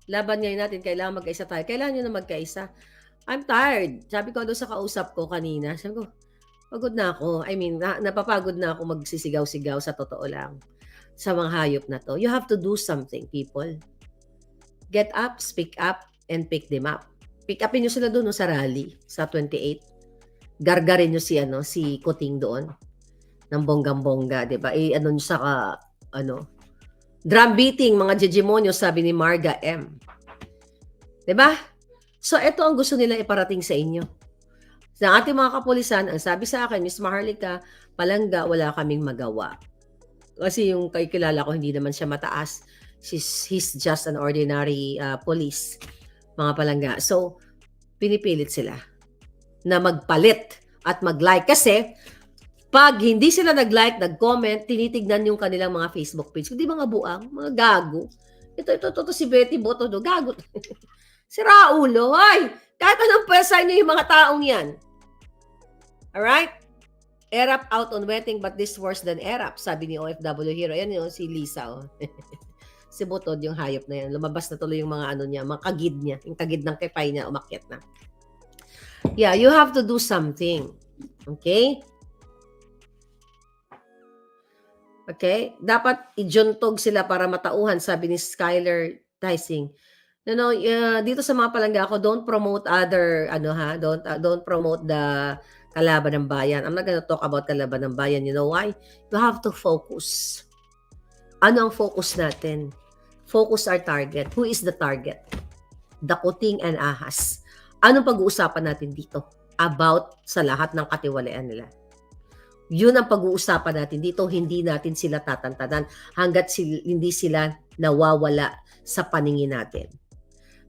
Laban ngayon natin, kailangan magkaisa tayo. Kailangan nyo na magkaisa. I'm tired. Sabi ko doon sa kausap ko kanina, sabi ko, pagod na ako. I mean, napapagod na ako magsisigaw-sigaw sa totoo lang. Sa mga hayop na to. You have to do something, people. Get up, speak up, and pick them up. Pick upin nyo sila doon sa rally, sa 28. Gargarin nyo si Kuting doon. Ng bonggang-bongga, di ba? Ano nyo sa, drum beating, mga jejemonyo, sabi ni Marga M. Diba? So, ito ang gusto nila iparating sa inyo. Sa ating mga kapulisan, ang sabi sa akin, Miss Maharlika, palangga, wala kaming magawa. Kasi yung kay kilala ko, hindi naman siya mataas. He's just an ordinary police, mga palangga. So, pinipilit sila na magpalit at mag-like. Kasi, pag hindi sila nag-like, nag-comment, tinitignan yung kanilang mga Facebook page. Hindi mga buang, mga gago. Ito, si Betty Boto, gago. Si Raulo, ay! Kahit anong pwesa nyo yung mga taong yan. Alright? Erap out on wedding, but this worse than Erap, sabi ni OFW Hero. Yan yung si Lisa, oh. Si Butod, yung hayop na yan. Lumabas na tuloy yung mga niya, mga kagid niya. Yung kagid ng kepay niya, umakyat na. Yeah, you have to do something. Okay? Okay? Dapat ijuntog sila para matauhan, sabi ni Skyler Tysing. Dito sa mga palangga ako, don't promote other, don't promote the kalaban ng bayan. I'm not gonna talk about kalaban ng bayan. You know why? You have to focus. Ano ang focus natin? Focus our target. Who is the target? The Kuting and Ahas. Anong pag-uusapan natin dito? About sa lahat ng katiwalian nila. Yun ang pag-uusapan natin dito. Hindi natin sila tatantanan hanggat hindi sila nawawala sa paningin natin.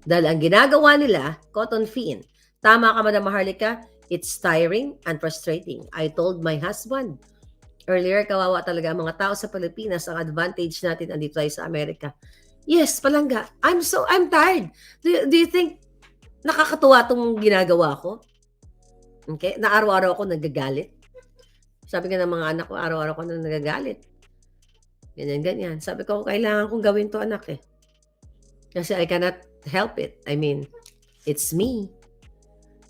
Dahil ang ginagawa nila, cotton fiend. Tama ka, Madam Maharlika, it's tiring and frustrating. I told my husband earlier, kawawa talaga ang mga tao sa Pilipinas. Ang advantage natin andito tayo sa Amerika. Yes, palangga. I'm tired. Do you think nakakatuwa itong ginagawa ko? Okay? Na araw-araw ako nagagalit. Sabi nga ng mga anak ko, araw-araw ko na nagagalit. Ganyan. Sabi ko, kailangan kong gawin to, anak eh. Kasi I cannot help it. I mean, it's me.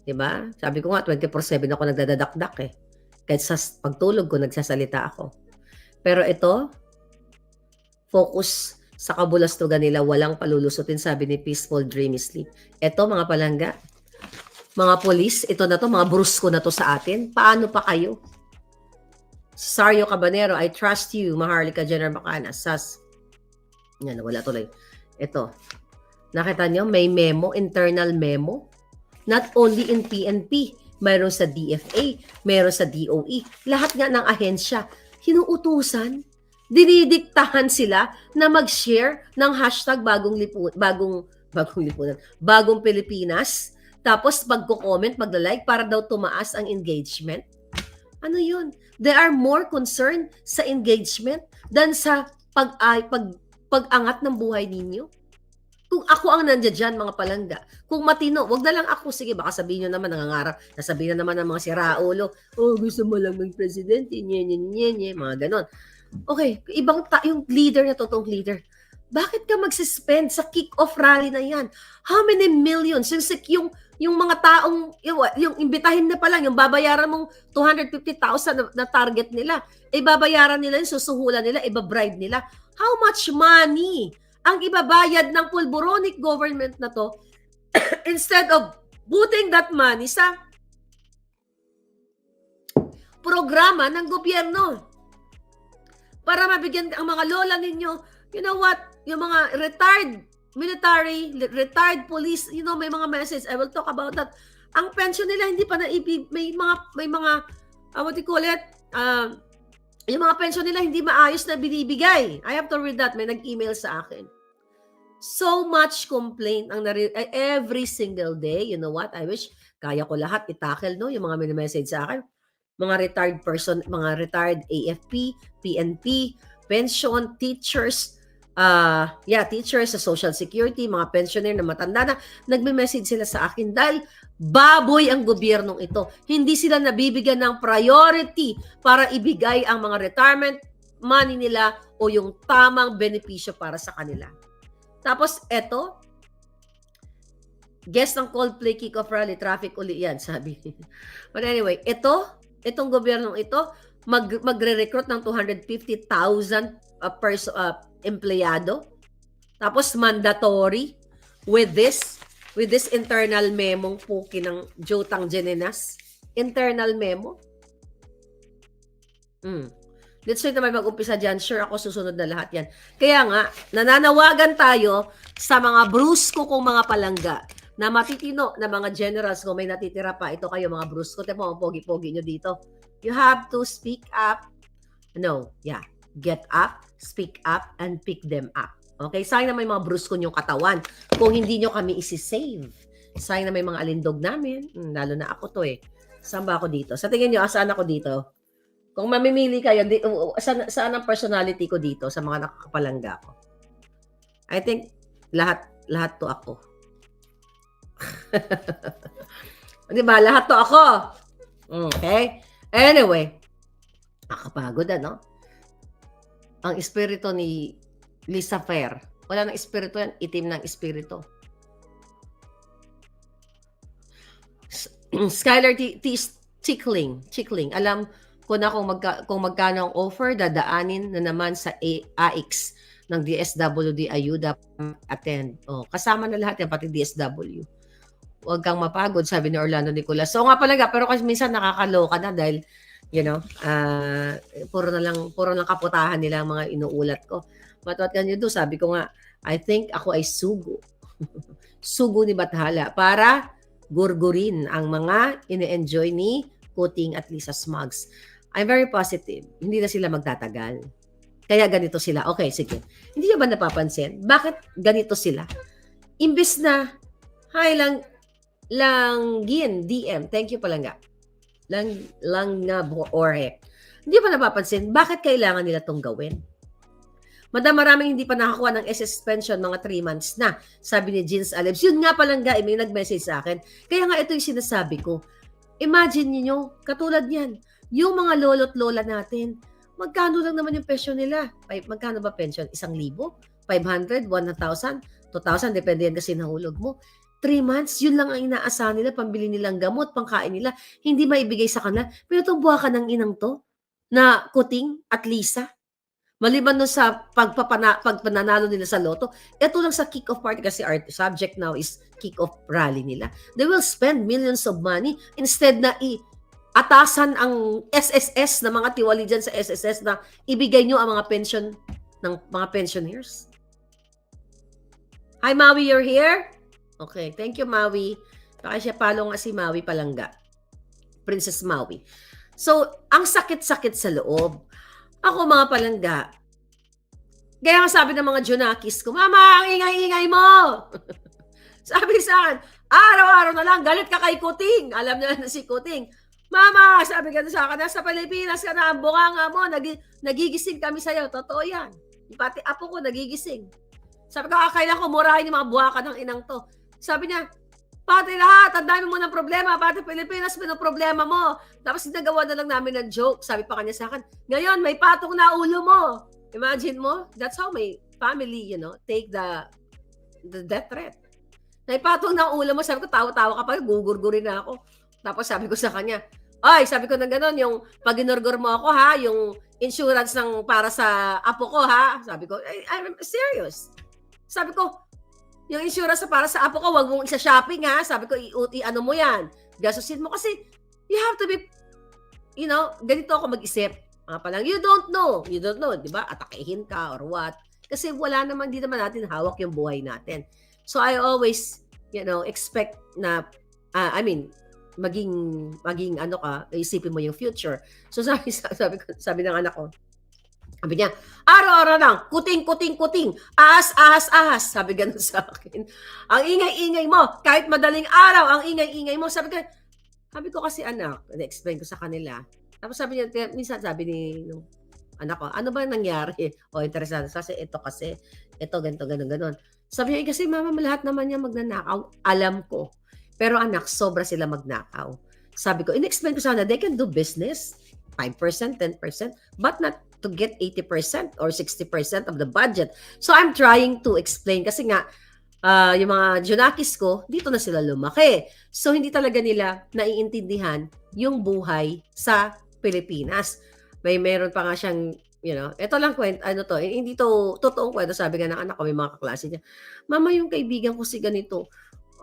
Diba? Sabi ko nga, 24/7 ako nagdadakdak eh. Kahit sa pagtulog ko, nagsasalita ako. Pero ito, focus sa kabulastugan nila, walang palulusutin, sabi ni Peaceful Dreamy Sleep. Ito, mga palangga, mga polis, ito na to, mga brusko na to sa atin. Paano pa kayo? Sario Cabanero, I trust you, Maharlika General Bacana. Sas. Yan, wala tuloy. Ito. Nakita nyo, may memo, internal memo. Not only in PNP, mayroon sa DFA, mayroon sa DOE. Lahat nga ng ahensya, hinuutusan, dinidiktahan sila na mag-share ng hashtag bagong Pilipinas. Tapos pagko-comment, magla-like para daw tumaas ang engagement. Ano yun? They are more concerned sa engagement than sa pag-angat ng buhay ninyo. Kung ako ang nandiyan dyan, mga palangga, kung matino, wag na lang ako, sige, baka sabihin nyo naman, nangangarap, nasabihin na naman ng mga siraulo, gusto mo lang mag-presidente, nye, mga ganon. Okay, yung leader na totoong leader, bakit ka magsuspend sa kick-off rally na yan? How many millions? Yung mga taong, yung imbitahin na pa lang, yung babayaran mong 250,000 na target nila, babayaran nila, yung susuhulan nila, ibabribe nila. How much money ang ibabayad ng pulboronic government na to instead of putting that money sa programa ng gobyerno para mabigyan ang mga lola ninyo, you know what, yung mga retired military, retired police, may mga message, I will talk about that. Ang pension nila hindi pa may mga what do you call it, Yung mga pensyon nila hindi maayos na binibigay. I have to read that. May nag-email sa akin. So much complaint ang every single day. You know what? I wish kaya ko lahat i-tackle, no? Yung mga message sa akin. Mga retired person, mga retired AFP, PNP, pension, teachers, teachers sa Social Security, mga pensioner na matanda na, nagme-message sila sa akin dahil baboy ang gobyernong ito. Hindi sila nabibigyan ng priority para ibigay ang mga retirement money nila o yung tamang benepisyo para sa kanila. Tapos eto, guest ng Coldplay kick-off rally, traffic uli yan, sabi. But anyway, itong gobyernong ito, magre-recruit ng 250,000 empleyado. Tapos mandatory with this internal memo puki ng Jotang Genenas. Internal memo. Let's say na may mag-umpisa dyan. Sure ako susunod na lahat yan. Kaya nga, nananawagan tayo sa mga brusko kong mga palangga na matitino na mga generals kung may natitira pa. Ito kayo mga brusko. Tepo, ang pogi-pogi nyo dito. You have to speak up. Get up, speak up, and pick them up. Okay? Sayang na may mga brusko nyong katawan kung hindi nyo kami isi-save. Sayang na may mga alindog namin. Lalo na ako to eh. Saan ba ako dito? Sa tingin nyo, saan ako dito? Kung mamimili kayo, saan ang personality ko dito sa mga nakakapalangga ko? I think lahat to ako. Di ba? Lahat to ako. Okay? Anyway, nakapagod ano? Ang espiritu ni Lisa Fair. Wala nang espiritu yan, itim ng espiritu. Skylar Tickling. Alam ko na kung magkano ang offer, dadaanin na naman sa AX ng DSWD ayuda attend. Kasama na lahat yan, pati DSW. Huwag kang mapagod, sabi ni Orlando Nicolas. So nga pala, pero kasi minsan nakakaloka na dahil, puro lang kaputahan nila ang mga inuulat ko. But what can you do? Sabi ko nga, I think ako ay sugo. Sugo ni Bathala para gurgurin ang mga ine-enjoy ni Kuting at Lisa Smugs. I'm very positive. Hindi na sila magtatagal. Kaya ganito sila. Okay, sige. Hindi nyo ba napapansin? Bakit ganito sila? Imbis na, hi Langgin, DM. Thank you palangga. Ore. Hindi ba napapansin? Bakit kailangan nila tong gawin? Madam, maraming hindi pa nakakuha ng SS pension, mga 3 months na. Sabi ni Jeans Alebs. Yun nga palangga, may nag-message sa akin. Kaya nga ito yung sinasabi ko. Imagine niyo, katulad yan. Yung mga lolo't lola natin, magkano lang naman yung pension nila? Magkano ba pension? 1,000? 500? 1,000? 2,000? Depende yan kasi nahulog mo. 3 months, yun lang ang inaasahan nila, pambili nilang gamot, pangkain nila, hindi maibigay sa kanila. Pero itong buwakan ng inang to, na Kuting at Lisa, maliban nun sa pagpananalo nila sa loto, ito lang sa kick-off party kasi our subject now is kick-off rally nila. They will spend millions of money instead na atasan ang SSS na mga tiwali dyan sa SSS na ibigay nyo ang mga pension ng mga pensioners. Hi, Maui, you're here? Okay, thank you, Maui. Baka siya palong nga si Maui palangga. Princess Maui. So, ang sakit-sakit sa loob. Ako, mga palangga, kaya nga sabi ng mga Junakis ko, Mama, ang ingay-ingay mo! Sabi sa akin, araw-araw na lang, galit ka kay Kuting. Alam na si Kuting. Mama, sabi ka sa akin, nasa Pilipinas ka na, ang bunganga mo, nagigising kami sa'yo. Totoo yan. Pati apo ko, nagigising. Sabi ko, kailan ko murahin yung mga buwakan ng inang to. Sabi niya, pati lahat, ang dami mo ng problema, pati Pilipinas, problema mo. Tapos nagawa na lang namin ng joke. Sabi pa kanya sa akin, ngayon, may patong na ulo mo. Imagine mo, that's how my family, take the death threat. May patong na ulo mo, sabi ko, tawa-tawa ka pa, gugurgurin na ako. Tapos sabi ko sa kanya, sabi ko na gano'n, yung pag inurgur mo ako ha, yung insurance ng para sa apo ko ha. Sabi ko, I'm serious. Sabi ko, yung insurance para sa apo ko, wag mong isa-shopping ha. Sabi ko, ano mo yan? Gasusin mo kasi you have to be, ganito ako mag-isip. Palang, you don't know, di ba? Atakihin ka or what. Kasi hindi naman natin hawak yung buhay natin. So I always, expect na, maging ano ka, isipin mo yung future. So sabi ng anak ko, sabi niya, araw-araw lang, kuting, kuting, kuting, ahas, ahas, ahas. Sabi ganun sa akin. Ang ingay-ingay mo, kahit madaling araw, ang ingay-ingay mo. Sabi ko kasi anak, na-explain ko sa kanila. Tapos sabi niya, minsan sabi ni nung anak ko, ano ba nangyari? O, interesado. Kasi, ito, ganito, ganun, ganun. Sabi niya, kasi mama, lahat naman niya magnanakaw. Alam ko. Pero anak, sobra sila magnakaw. Sabi ko, in-explain ko sana, they can do business, 5%, 10%, but not to get 80% or 60% of the budget. So I'm trying to explain kasi nga, yung mga Junakis ko, dito na sila lumaki. So hindi talaga nila naiintindihan yung buhay sa Pilipinas. Meron pa nga siyang, ito lang kwento, hindi to totoong kwento, sabi nga ng anak ko, may mga kaklase niya. Mama, yung kaibigan ko si ganito,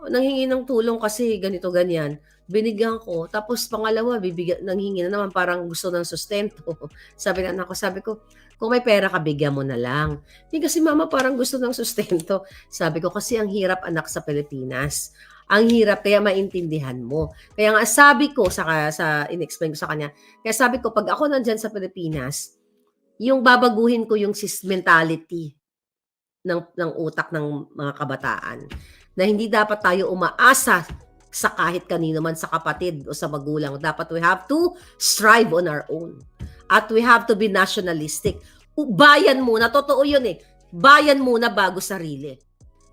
nanghingi ng tulong kasi ganito, ganyan. Binigyan ko. Tapos pangalawa, nanghingi na naman, parang gusto ng sustento. Sabi ng anak ko, sabi ko, kung may pera ka, bigyan mo na lang. Hindi kasi mama, parang gusto ng sustento. Sabi ko, kasi ang hirap anak sa Pilipinas. Ang hirap, kaya maintindihan mo. Kaya nga sabi ko, in-explain ko sa kanya, kaya sabi ko, pag ako nandyan sa Pilipinas, yung babaguhin ko yung mentality ng utak ng mga kabataan, na hindi dapat tayo umaasa sa kahit kanino man, sa kapatid o sa magulang. Dapat we have to strive on our own. At we have to be nationalistic. Bayan muna, totoo yun eh. Bayan muna bago sarili.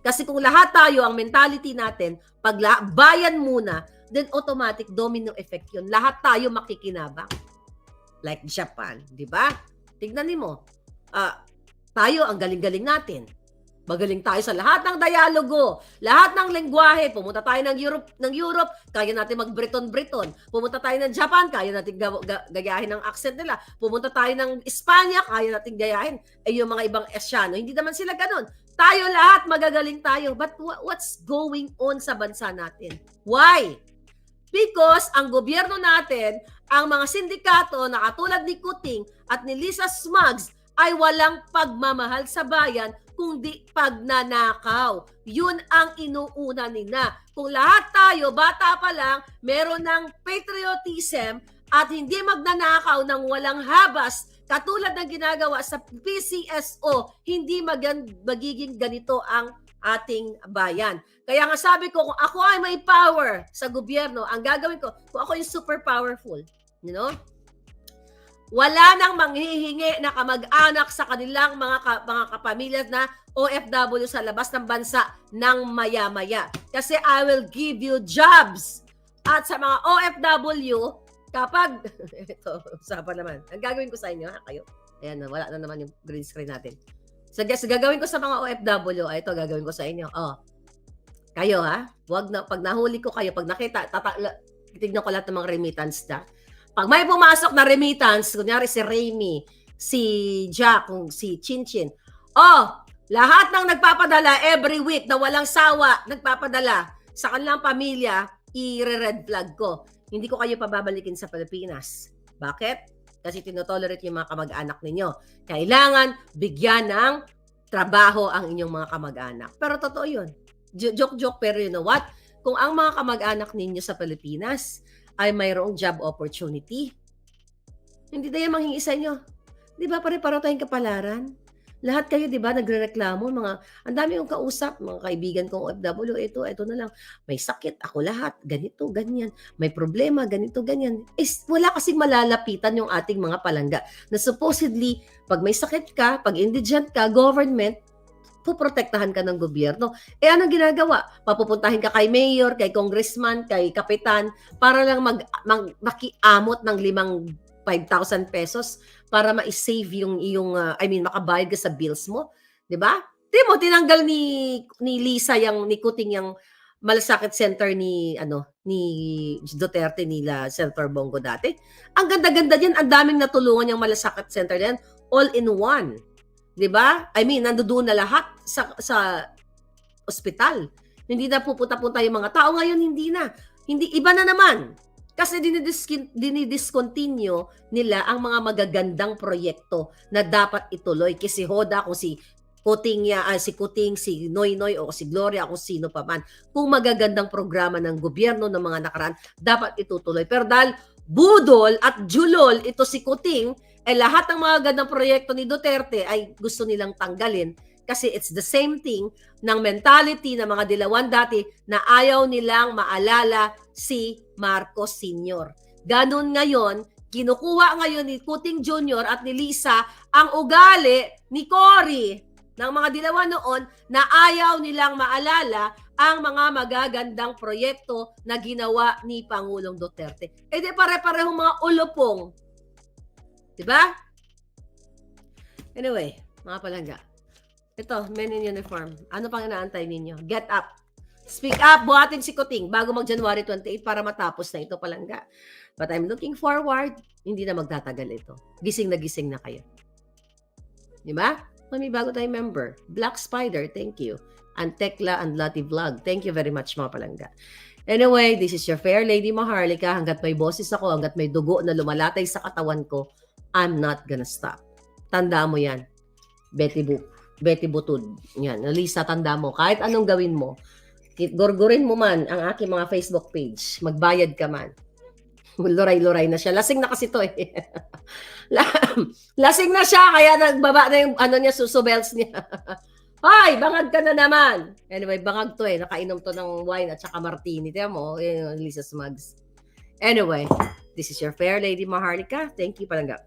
Kasi kung lahat tayo, ang mentality natin, pag bayan muna, then automatic domino effect yun. Lahat tayo makikinabang. Like Japan, di ba? Tignan mo. Tayo, ang galing-galing natin. Magaling tayo sa lahat ng dialogo, lahat ng lengguwahe. Pumunta tayo ng Europe, kaya natin mag-Briton-Briton. Pumunta tayo ng Japan, kaya natin gayahin ang accent nila. Pumunta tayo ng Espanya, kaya natin gayahin yung mga ibang Asyano. Hindi naman sila ganun. Tayo lahat, magagaling tayo. But what's going on sa bansa natin? Why? Because ang gobyerno natin, ang mga sindikato na katulad ni Kuting at ni Lisa Smugs ay walang pagmamahal sa bayan, kundi pagnanakaw. Yun ang inuuna nila. Kung lahat tayo, bata pa lang, meron ng patriotism at hindi magnanakaw ng walang habas, katulad ng ginagawa sa PCSO, hindi magiging ganito ang ating bayan. Kaya nga sabi ko, kung ako ay may power sa gobyerno, ang gagawin ko, kung ako yung super powerful, wala nang manghihingi na kamag-anak sa kanilang mga kapamilya na OFW sa labas ng bansa ng maya-maya. Kasi I will give you jobs. At sa mga OFW, kapag, ito, usapan naman. Ang gagawin ko sa inyo, kayo. Ayan, wala na naman yung green screen natin. So, gagawin ko sa mga OFW, ito gagawin ko sa inyo. Kayo wag na, pag nahuli ko kayo, pag nakita, titignan ko lahat ng mga remittance na. Pag may pumasok na remittance, kunyari si Remy, si Jack, si Chinchin, lahat ng nagpapadala every week na walang sawa, nagpapadala sa kanilang pamilya, i-red flag ko. Hindi ko kayo pababalikin sa Pilipinas. Bakit? Kasi tinotolerate yung mga kamag-anak ninyo. Kailangan bigyan ng trabaho ang inyong mga kamag-anak. Pero totoo yun. Joke-joke, pero you know what? Kung ang mga kamag-anak ninyo sa Pilipinas ay mayroong job opportunity, hindi tayo manghingi sa inyo. Di ba, pare-paro tayong kapalaran? Lahat kayo, di ba, nagre-reklamo. Ang dami kong kausap, mga kaibigan kong OFW, ito na lang. May sakit, ako lahat, ganito, ganyan. May problema, ganito, ganyan. Wala kasing malalapitan yung ating mga palangga. Na supposedly, pag may sakit ka, pag indigent ka, government, puprotektahan ka ng gobyerno. Anong ginagawa? Papupuntahin ka kay mayor, kay congressman, kay kapitan, para lang makiamot ng 5,000 pesos para ma-save yung iyong, makabayad ka sa bills mo. Diba? Tinanggal ni Lisa, ni Kuting, yung malasakit center ni Duterte, nila Senator Bongo dati. Ang ganda-ganda niyan, ang daming natulungan yung malasakit center niyan, all in one. 'Di ba? Nandoon na lahat sa ospital. Hindi na pupunta-punta yung mga tao ngayon, hindi na. Hindi, iba na naman. Kasi dinidiscontinue nila ang mga magagandang proyekto na dapat ituloy. Kasi Hoda, kung si Kuting si Kuting, si Noynoy o si Gloria, kung sino pa man. Kung magagandang programa ng gobyerno ng mga nakaraan, dapat itutuloy. Pero dahil budol at julol ito si Kuting, lahat ng mga gandang proyekto ni Duterte ay gusto nilang tanggalin kasi it's the same thing ng mentality ng mga dilawan dati na ayaw nilang maalala si Marcos Sr. Ganun ngayon, kinukuha ngayon ni Kuting Jr. at ni Lisa ang ugali ni Cory ng mga dilawan noon na ayaw nilang maalala ang mga magagandang proyekto na ginawa ni Pangulong Duterte. Eh di pare-parehong mga ulupong. Diba? Anyway, mga palangga. Ito, men in uniform. Ano pang inaantay ninyo? Get up. Speak up, buhatin si Kuting bago mag-January 28 para matapos na ito palangga. But I'm looking forward, hindi na magtatagal ito. Gising na kayo. Diba? May bago tayong member. Black Spider, thank you. And Tekla and Lati Vlog, thank you very much mga palangga. Anyway, this is your fair lady Maharlika. Hanggat may boses ako, hanggat may dugo na lumalatay sa katawan ko, I'm not gonna stop. Tandaan mo yan. Betty Butud. Yan. Lisa, tanda mo. Kahit anong gawin mo, gorgorin mo man ang aking mga Facebook page. Magbayad ka man. Luray-luray na siya. Lasing na kasi to eh. Lasing na siya, kaya nagbaba na yung niya, susubels niya. Ay, bangag ka na naman. Anyway, bangag to eh. Nakainom to ng wine at saka martini. Tiyan mo, Lisa Smugs. Anyway, this is your fair lady Maharlika. Thank you, palangga.